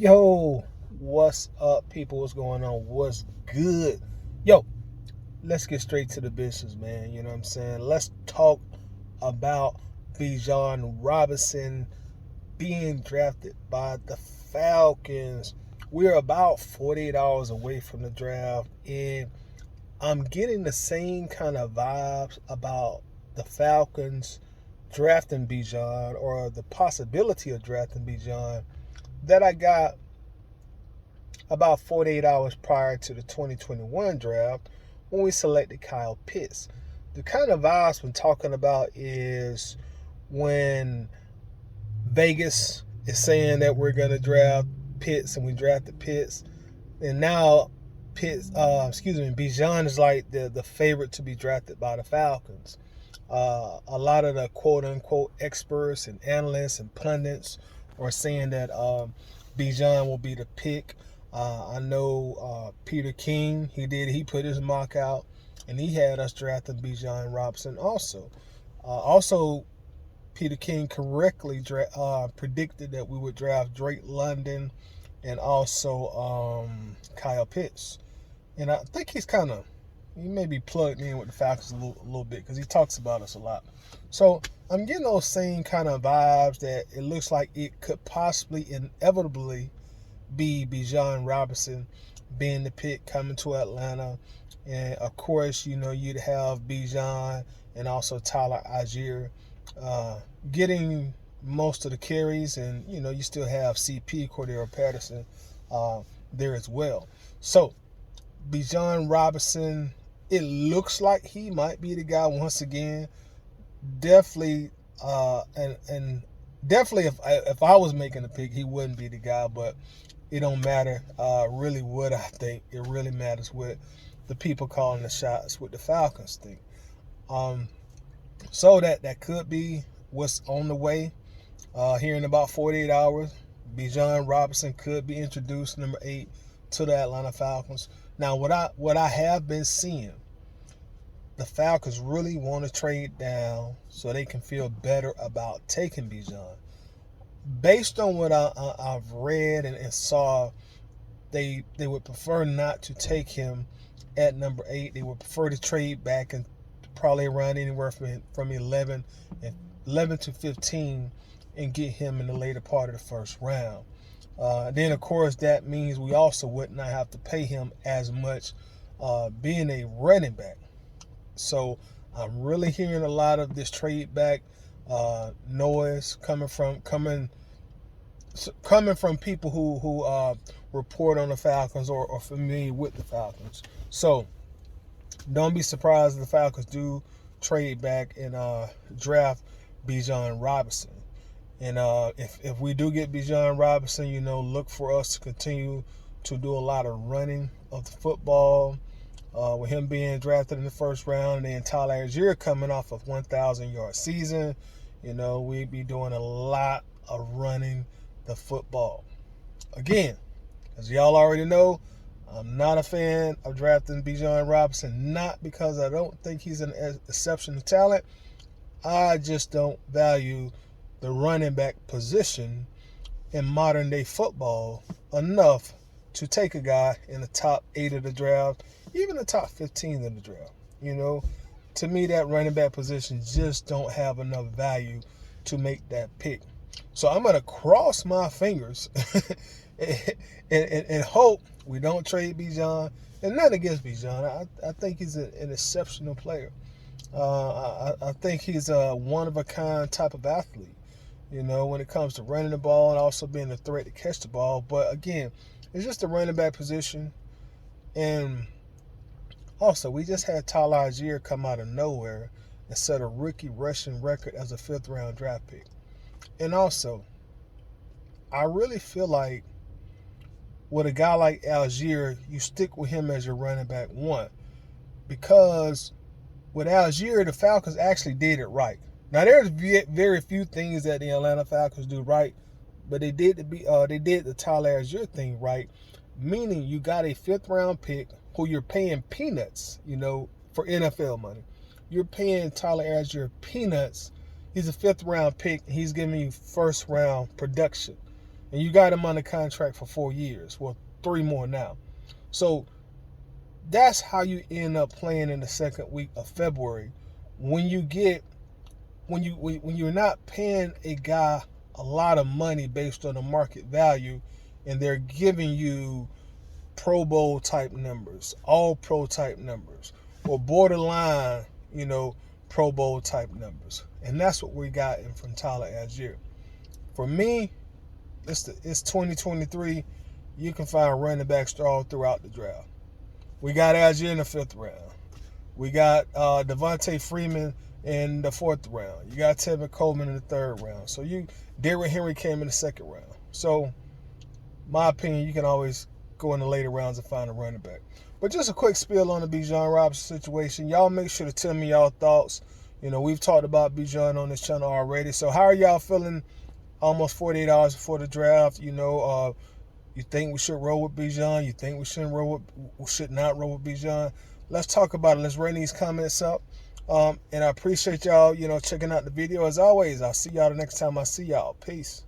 Yo, what's up, people? What's going on? What's good? Yo, let's get straight to the business, man. You know what I'm saying? Let's talk about Bijan Robinson being drafted by the Falcons. We're about 48 hours away from the draft, and I'm getting the same kind of vibes about the Falcons drafting Bijan or the possibility of drafting Bijan that I got about 48 hours prior to the 2021 draft when we selected Kyle Pitts. The kind of vibes we're talking about is when Vegas is saying that we're going to draft Pitts and we drafted Pitts, and now Bijan is like the favorite to be drafted by the Falcons. A lot of the quote unquote experts and analysts and pundits are saying that Bijan will be the pick. I know Peter King, he put his mock out, and he had us drafting Bijan Robinson also. Also, Peter King correctly predicted that we would draft Drake London and also Kyle Pitts. And I think he may be plugged in with the Falcons a little bit because he talks about us a lot. So I'm getting those same kind of vibes that it looks like it could possibly inevitably be Bijan Robinson being the pick coming to Atlanta. And of course, you'd have Bijan and also Tyler Algier getting most of the carries, and you still have CP Cordero Patterson there as well. So Bijan Robinson, it looks like he might be the guy once again. Definitely, and definitely, if I was making a pick, he wouldn't be the guy. But it don't matter really what I think. It really matters what the people calling the shots, what the Falcons think. So that could be what's on the way. Here in about 48 hours, Bijan Robinson could be introduced, number 8, to the Atlanta Falcons. Now, what I have been seeing, the Falcons really want to trade down so they can feel better about taking Bijan. Based on what I've read and saw, they would prefer not to take him at number 8. They would prefer to trade back and probably around anywhere from 11 to 15 and get him in the later part of the first round. Then, of course, that means we also would not have to pay him as much being a running back. So I'm really hearing a lot of this trade back noise coming from people who report on the Falcons or are familiar with the Falcons. So don't be surprised if the Falcons do trade back and draft Bijan Robinson. And if we do get Bijan Robinson, look for us to continue to do a lot of running of the football. With him being drafted in the first round, and then Tyler Algier coming off of 1,000-yard season, we'd be doing a lot of running the football. Again, as y'all already know, I'm not a fan of drafting Bijan Robinson, not because I don't think he's an exceptional talent. I just don't value the running back position in modern day football enough to take a guy in the top 8 of the draft, even the top 15 of the draft. To me, that running back position just don't have enough value to make that pick. So I'm going to cross my fingers and hope we don't trade Bijan. And not against Bijan. I think he's an exceptional player. I think he's a one-of-a-kind type of athlete, when it comes to running the ball and also being a threat to catch the ball. But again, it's just the running back position. And also, we just had Tyler Algier come out of nowhere and set a rookie rushing record as a 5th-round draft pick. And also, I really feel like with a guy like Algier, you stick with him as your running back 1. Because with Algier, the Falcons actually did it right. Now, there's very few things that the Atlanta Falcons do right, but they did the Tyler Algier thing right, meaning you got a 5th-round pick who you're paying peanuts, for NFL money. You're paying Tyler Algier peanuts. He's a 5th-round pick, and he's giving you 1st-round production. And you got him under contract for 4 years. Well, 3 more now. So that's how you end up playing in the second week of February. When you're not paying a guy a lot of money based on the market value, and they're giving you Pro Bowl type numbers, all pro type numbers, or borderline, Pro Bowl type numbers. And that's what we got from Tyler Allgeier. For me, it's 2023. You can find running backs all throughout the draft. We got Allgeier in the 5th round. We got Devontae Freeman in the 4th round. You got Tevin Coleman in the 3rd round. So Derrick Henry came in the 2nd round. So, my opinion, you can always go in the later rounds and find a running back. But just a quick spiel on the Bijan Robinson situation. Y'all make sure to tell me y'all thoughts. We've talked about Bijan on this channel already. So how are y'all feeling almost 48 hours before the draft? You think we should roll with Bijan? You think we should not roll with Bijan? Let's talk about it. Let's run these comments up. And I appreciate y'all, checking out the video. As always, I'll see y'all the next time I see y'all. Peace.